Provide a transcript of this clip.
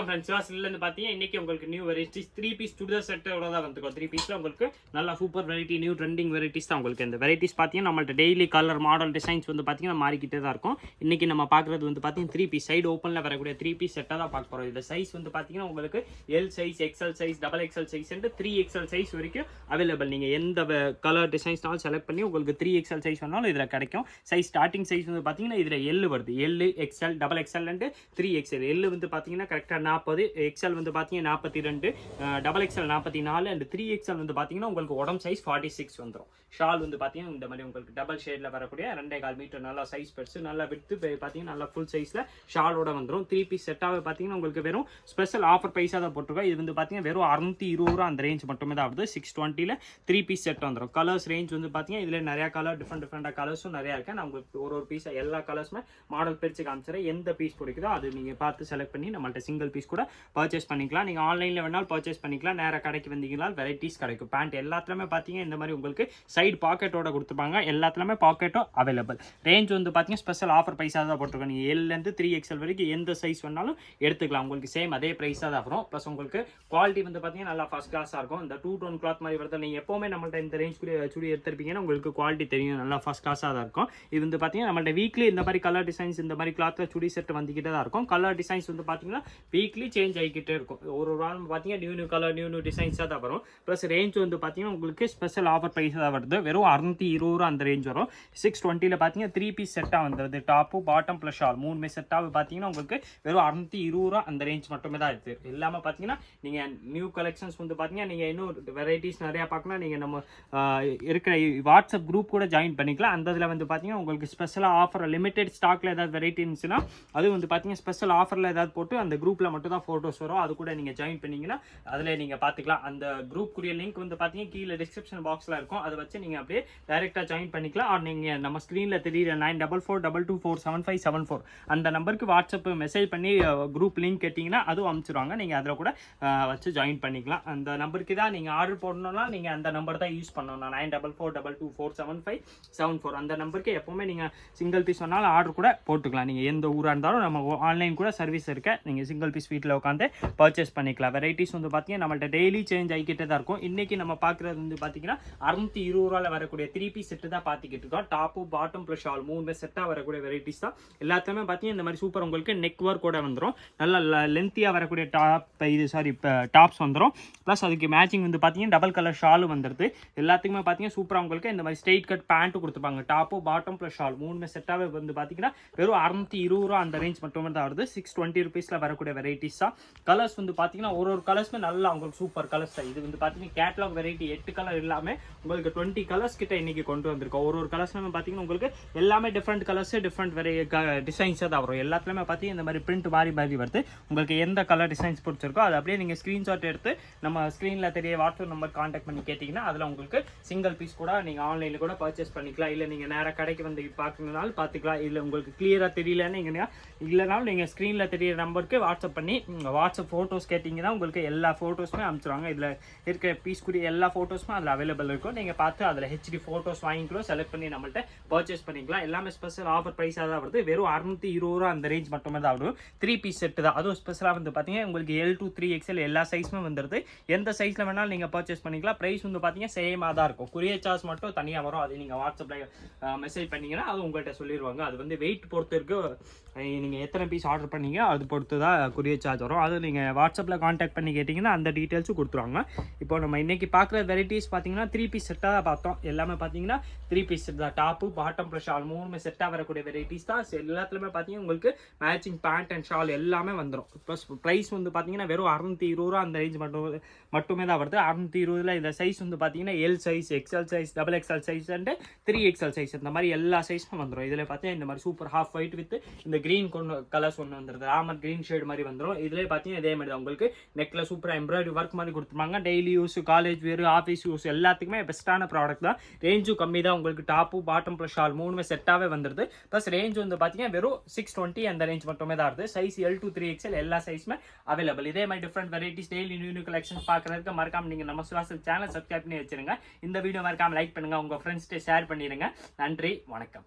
Friends வாசல்லேருந்து பார்த்தீங்கன்னா இன்னைக்கு உங்களுக்கு நியூ வெரைட்டிஸ் 3 பீஸ் சுடிதார் செட்டோட தான் வந்துருக்கும். 3 பீஸில் உங்களுக்கு நல்லா super variety new trending varieties தான் உங்களுக்கு. இந்த வெரைட்டிஸ் பார்த்தீங்கன்னா நம்மள்ட்ட டெய்லி கலர் மாடல் டிசைன்ஸ் வந்து பார்த்தீங்கன்னா மாறிக்கிட்டே தான் இருக்கும். இன்னைக்கு நம்ம பார்க்குறது வந்து பார்த்தீங்கன்னா 3 பீஸ் சைடு ஓப்பனில் வரக்கூடிய 3 பீஸ் செட்டாக தான் பார்க்க போகிறோம். இந்த சைஸ் வந்து பார்த்தீங்கன்னா உங்களுக்கு L size, XL size, double XL size 3XL size வரைக்கும் அவைலபிள். நீங்கள் எந்த கலர் டிசைன்ஸ்னாலும் செலக்ட் பண்ணி உங்களுக்கு 3XL சைஸ் வேணாலும் இதில் கிடைக்கும். சைஸ் ஸ்டார்டிங் சைஸ் வந்து பார்த்தீங்கன்னா இதில் எல் வருது. L, XL, double XL 3XL. L வந்து பார்த்தீங்கன்னா கரெக்டாக 40, எக்ஸ்எல் வந்து பார்த்தீங்கன்னா 42, டபுள் எக்ஸ்எல் 44 அண்ட் 3XL வந்து பார்த்தீங்கன்னா உங்களுக்கு உடம்பு சைஸ் 46 வந்துடும். ஷால் வந்து பார்த்தீங்கன்னா இந்த மாதிரி உங்களுக்கு டபுள் ஷேடில் வரக்கூடிய 2.25 மீட்டர் நல்லா சைஸ் பெருசு, நல்லா விட்டு பார்த்தீங்கன்னா நல்லா ஃபுல் சைஸில் ஷாலோட வந்துடும். 3 பீஸ் செட்டாகவே பார்த்தீங்கன்னா உங்களுக்கு வெறும் ஸ்பெஷல் ஆஃபர் ப்ரைஸாக தான் போட்டிருக்கோம். இது வந்து பார்த்தீங்கன்னா வெறும் 620 ரூபா அந்த ரேஞ்ச் மட்டுமே தான் ஆகுது. 620ல் 3 பீஸ் செட் வந்துடும். கலர்ஸ் ரேஞ்ச் வந்து பார்த்தீங்கன்னா இதில் நிறையா கலர் டிஃப்ரெண்டாக கலர்ஸும் நிறையா இருக்குது. நான் உங்களுக்கு ஒரு பீஸாக எல்லா கலர்ஸுமே மாடல் பிரித்து காமிச்சிடறேன். எந்த பீஸ் பிடிக்குதோ அது நீங்கள் பார்த்து செலக்ட் பண்ணி நம்மள்ட்ட சிங்கிள் பீஸ் கூட பர்ச்சேஸ் பண்ணிக்கலாம். நீங்கள் ஆன்லைனில் வேணாலும் பர்ச்சேஸ் பண்ணிக்கலாம். நேராக கடைக்கு வந்தீங்கன்னா வெரைட்டிஸ் கிடைக்கும். பேண்ட் எல்லாத்துலேயுமே பார்த்தீங்கன்னா இந்த மாதிரி உங்களுக்கு சைடு பாக்கெட்டோட கொடுத்துருப்பாங்க. எல்லாத்துலேயுமே பாக்கெட்டும் அவைலபிள். ரேஞ்ச் வந்து பார்த்தீங்கன்னா ஸ்பெஷல் ஆஃபர் ப்ரைஸாக தான் போட்டிருக்கோம். நீங்கள் எல்லேருந்து 3XL வரைக்கும் எந்த சைஸ் வேணாலும் எடுத்துக்கலாம். உங்களுக்கு சேம் அதே ப்ரைஸாக தான் வரும். ப்ளஸ் உங்களுக்கு குவாலிட்டி வந்து பார்த்தீங்கன்னா நல்லா ஃபஸ்ட் கிளாஸாக இருக்கும். இந்த 2 டோன் கிளாத் மாதிரி வருது. நீங்கள் எப்போவுமே நம்மள்ட்ட இந்த ரேஞ்ச் கூட சுடி எடுத்துருப்பீங்கன்னா உங்களுக்கு குவாலிட்டி தெரியும். நல்லா ஃபஸ்ட் கிளாஸாக தான் இருக்கும். இது வந்து பார்த்தீங்கன்னா நம்மள்ட்ட வீக்லி இந்த மாதிரி கலர் டிசைன்ஸ் இந்த மாதிரி கிளாத்தில் சுடி செட் வந்துக்கிட்டே தான் இருக்கும். கலர் டிசைன்ஸ் வந்து பார்த்தீங்கன்னா வீக்லி சேஞ்ச் ஆகிக்கிட்டே இருக்கும். ஒரு வாரம் பார்த்தீங்கன்னா நியூ கலர் நியூ டிசைன்ஸாக தான் வரும். ப்ளஸ் ரேஞ்ச் வந்து பார்த்தீங்கன்னா உங்களுக்கு ஸ்பெஷல் ஆஃபர் ப்ரைஸ் தான் வருது. வெறும் 620 ரூபா அந்த ரேஞ்ச் வரும். 620ல் பார்த்தீங்கன்னா 3 பீஸ் செட்டாக வந்துடுது. டாப்பு பாட்டம் ப்ளஸ் ஷால் 3 செட்டாக பார்த்தீங்கன்னா உங்களுக்கு வெறும் 620 ரூபா அந்த ரேஞ்ச் மட்டுமே தான் இருக்குது. எல்லாமே பார்த்தீங்கன்னா நீங்கள் நியூ கலெக்ஷன்ஸ் வந்து பார்த்தீங்கன்னா நீங்கள் இன்னும் வெரைட்டிஸ் நிறையா பார்க்கணும். நீங்கள் நம்ம இருக்கிற வாட்ஸ்அப் குரூப் கூட ஜாயின் பண்ணிக்கலாம். அந்த இதில் வந்து பார்த்தீங்கன்னா உங்களுக்கு ஸ்பெஷலாக ஆஃபர் லிமிடெட் ஸ்டாக்கில் ஏதாவது வெரைட்டி இருந்துச்சுன்னா அது வந்து பார்த்தீங்கன்னா ஸ்பெஷல் ஆஃபரில் ஏதாவது போட்டு அந்த குரூப்பில் மட்டும் தான் ஃபோட்டோஸ் வரும். அது கூட நீங்கள் ஜாயின் பண்ணிங்கன்னா அதில் நீங்கள் பார்த்துக்கலாம். அந்த குரூப் கூடிய லிங்க் வந்து பார்த்தீங்கன்னா கீழே டிஸ்கிரிப்ஷன் பாக்ஸில் இருக்கும். அதை வச்சு நீங்கள் அப்படியே டைரெக்டாக ஜாயின் பண்ணிக்கலாம். ஆர் நீங்கள் நம்ம ஸ்க்ரீனில் தெரியுற 9442247574 அந்த நம்பருக்கு வாட்ஸ்அப் மெசேஜ் பண்ணி குரூப் லிங்க் கேட்டிங்கன்னா அதுவும் அனுப்பிச்சிடுவாங்க. நீங்கள் அதில் கூட வச்சு ஜாயின் பண்ணிக்கலாம். அந்த நம்பருக்கு தான் நீங்கள் ஆர்டர் போடணும்னா நீங்கள் அந்த நம்பர் தான் யூஸ் பண்ணணும். 9442247574 அந்த நம்பருக்கு எப்போவுமே நீங்கள் சிங்கிள் பீஸ் சொன்னாலும் ஆர்டர் கூட போட்டுக்கலாம். நீங்கள் எந்த ஊராக இருந்தாலும் நம்ம ஆன்லைன் கூட சர்வீஸ் இருக்க நீங்கள் சிங்கிள் பீஸ் வீட்டில் உட்காந்து பர்ச்சேஸ் பண்ணிக்கலாம். வெரைட்டிஸ் வந்து பார்த்தீங்கன்னா நம்மள்ட்ட டெய்லி சேஞ்ச் ஆகிக்கிட்டே தான் இருக்கும். இன்றைக்கி நம்ம பார்க்குறது வந்து பார்த்தீங்கன்னா 620 ரூபாவில் வரக்கூடிய 3 பீஸ் செட்டு தான் பார்த்துக்கிட்டு இருக்கோம். டாப்பு பாட்டம் ப்ளஸ் ஷால் 3 செட்டாக வரக்கூடிய வெரைட்டிஸ் தான். எல்லாத்துலேயுமே பார்த்தீங்கன்னா இந்த மாதிரி சூப்பர் உங்களுக்கு நெக் ஒர்க் கூட வந்துடும். நல்லா லென்த்தியாக வரக்கூடிய டாப்ஸ் வந்துடும். ப்ளஸ் அதுக்கு மேட்சிங் வந்து பார்த்தீங்கன்னா டபுள் கலர் ஷாலும் வந்துடுது. எல்லாத்துக்குமே பார்த்தீங்கன்னா சூப்பராக உங்களுக்கு இந்த மாதிரி ஸ்ட்ரெயிட் கட் பேண்ட்டு கொடுத்துருப்பாங்க. டாப்பு பாட்டம் ப்ளஸ் ஷால் 3 செட்டாகவே வந்து பார்த்தீங்கன்னா வெறும் 620 ரூபா அந்த ரேஞ்ச் மட்டுமே தான் வருது. 620 ருபீஸில் வரக்கூடிய வெரைட்டிஸ் தான். கலர்ஸ் வந்து பார்த்தீங்கன்னா ஒரு கலர்ஸுமே நல்லா உங்களுக்கு சூப்பர் கலர்ஸ் தான். இது வந்து பார்த்தீங்கன்னா கேட்லாக் வெரைட்டி 8 கலர் எல்லாமே உங்களுக்கு 20 கலர்ஸ் கிட்ட இன்னைக்கு கொண்டு வந்திருக்கோம். ஒரு கலர்ஸ்லாம் பார்த்தீங்கன்னா உங்களுக்கு எல்லாமே டிஃப்ரெண்ட் கலர்ஸ் டிஃப்ரெண்ட் டிசைன்ஸாக தான் வரும். எல்லாத்துலேயுமே பார்த்தீங்கன்னா இந்த மாதிரி பிரிண்ட் மாறி வருது. உங்களுக்கு எந்த கலர் டிசைன்ஸ் பிடிச்சிருக்கோ அது அப்படியே நீங்கள் ஸ்க்ரீன்ஷாட் எடுத்து நம்ம ஸ்க்ரீனில் தெரிய வாட்ஸ்அப் நம்பர் கான்டாக்ட் பண்ணி கேட்டிங்கன்னா அதில் உங்களுக்கு சிங்கிள் பீஸ் கூட நீங்கள் ஆன்லைனில் கூட பர்ச்சேஸ் பண்ணிக்கலாம். இல்லை நீங்கள் நேராக கடைக்கு வந்து பார்க்கணுனாலும் பார்த்துக்கலாம். இல்லை உங்களுக்கு கிளியராக தெரியலன்னு இல்லைனாலும் நீங்கள் ஸ்க்ரீனில் தெரிய நம்பருக்கு வாட்ஸ்அப் பண்ணி வாட்ஸ்அப் ஃபோட்டோஸ் கேட்டிங்கன்னா உங்களுக்கு எல்லா ஃபோட்டோஸுமே அனுப்பிச்சிடுவாங்க. இதில் இருக்கிற பீஸ் கூடிய எல்லா ஃபோட்டோஸுமே அதில் அவைலபிள் இருக்கும். நீங்கள் பார்த்து அதில் ஹெச்டி ஃபோட்டோஸ் வாங்கிக்கலாம், செலக்ட் பண்ணி நம்மள்ட்ட பர்ச்சேஸ் பண்ணிக்கலாம். எல்லாமே ஸ்பெஷல் ஆஃபர் ப்ரைஸாக தான் வருது. வெறும் 620 ரூபா அந்த ரேஞ்ச் மட்டுமே தான் ஆகும். 3 பீஸ் செட்டு தான். அதுவும் ஸ்பெஷலாக வந்து பார்த்தீங்கன்னா உங்களுக்கு L to 3XL எல்லா சைஸுமே வந்துடுது. எந்த சைஸில் வேணாலும் நீங்கள் பர்ச்சேஸ் பண்ணிக்கலாம். ப்ரைஸ் வந்து பார்த்தீங்கன்னா சேமாக தான் இருக்கும். கொரியர் சார்ஜ் மட்டும் தனியாக வரும். அது நீங்கள் வாட்ஸ்அப்பில் மெசேஜ் பண்ணிங்கன்னா அது உங்கள்கிட்ட சொல்லிடுவாங்க. அது வந்து வெயிட் பொறுத்து இருக்கு. நீங்கள் எத்தனை பீஸ் ஆர்டர் பண்ணீங்க அது பொறுத்து தான் கொரியர் சார்ஜ் வரும். அது நீங்கள் வாட்ஸ்அப்பில் கான்டாக்ட் பண்ணி கேட்டிங்கன்னா அந்த டீட்டெயில்ஸும் கொடுத்துருவாங்க. இப்போ நம்ம இன்றைக்கி பார்க்குற வெரைட்டிஸ் பார்த்தீங்கன்னா 3 பீஸ் செட்டாக தான் பார்த்தோம். எல்லாமே பார்த்தீங்கன்னா 3 பீஸ் செட் தான். டாப்பு பாட்டம் ப்ளஸ் ஷால் 3 செட்டாக வரக்கூடிய வெரைட்டிஸ் தான். எல்லாத்துலேயுமே பார்த்தீங்கன்னா உங்களுக்கு மேட்சிங் பேண்ட் அண்ட் ஷால் எல்லாமே வந்துடும். ப்ளஸ் ப்ரைஸ் வந்து பார்த்தீங்கன்னா வெறும் 620 ரூபா அந்த ரேஞ்ச் மட்டுமே தான் வருது. 620ல் இந்த சைஸ் வந்து பார்த்தீங்கன்னா L size, XL size, double XL size and 3XL size இந்த மாதிரி எல்லா சைஸுமே வந்துடும். இதில் பார்த்தீங்கன்னா இந்த மாதிரி சூப்பர் ஹாஃப் ஒயிட் வித் இந்த க்ரீன் கலர்ஸ் ஒன்று வந்துடுது. ராமர் க்ரீன் ஷேட் மாதிரி வந்துடும். இதிலே பார்த்தீங்கன்னா இதே மாதிரி தான் உங்களுக்கு நெக்கில் சூப்பராக எம்ப்ராய்டரி ஒர்க் மாதிரி கொடுத்துருப்பாங்க. டெய்லி யூஸ், காலேஜ் வேறு, ஆஃபீஸ் யூஸ் எல்லாத்துக்குமே பெஸ்ட்டான ப்ராடக்ட் தான். ரேஞ்சும் கம்மி தான். உங்களுக்கு டாப்பு பாட்டம் ப்ளஸ் ஷால் 3 செட்டாகவே வந்துடுது. ப்ளஸ் ரேஞ்ச் வந்து பார்த்தீங்கன்னா வெறும் 620 அந்த ரேஞ்ச் மட்டுமே தான் வருது. சைஸ் L to 3XL எல்லா சைஸுமே அவைலபிள். இதே மாதிரி different varieties daily new collections பார்க்குறதுக்கு மறக்காம நீங்கள் நம்ம சுவாசல் சேனல் சப்ஸ்கிரைப் பண்ணி வச்சிருங்க. இந்த வீடியோ மறக்காம லைக் பண்ணுங்கள், உங்கள் ஃப்ரெண்ட்ஸ்கிட்ட ஷேர் பண்ணிடுங்க. நன்றி, வணக்கம்.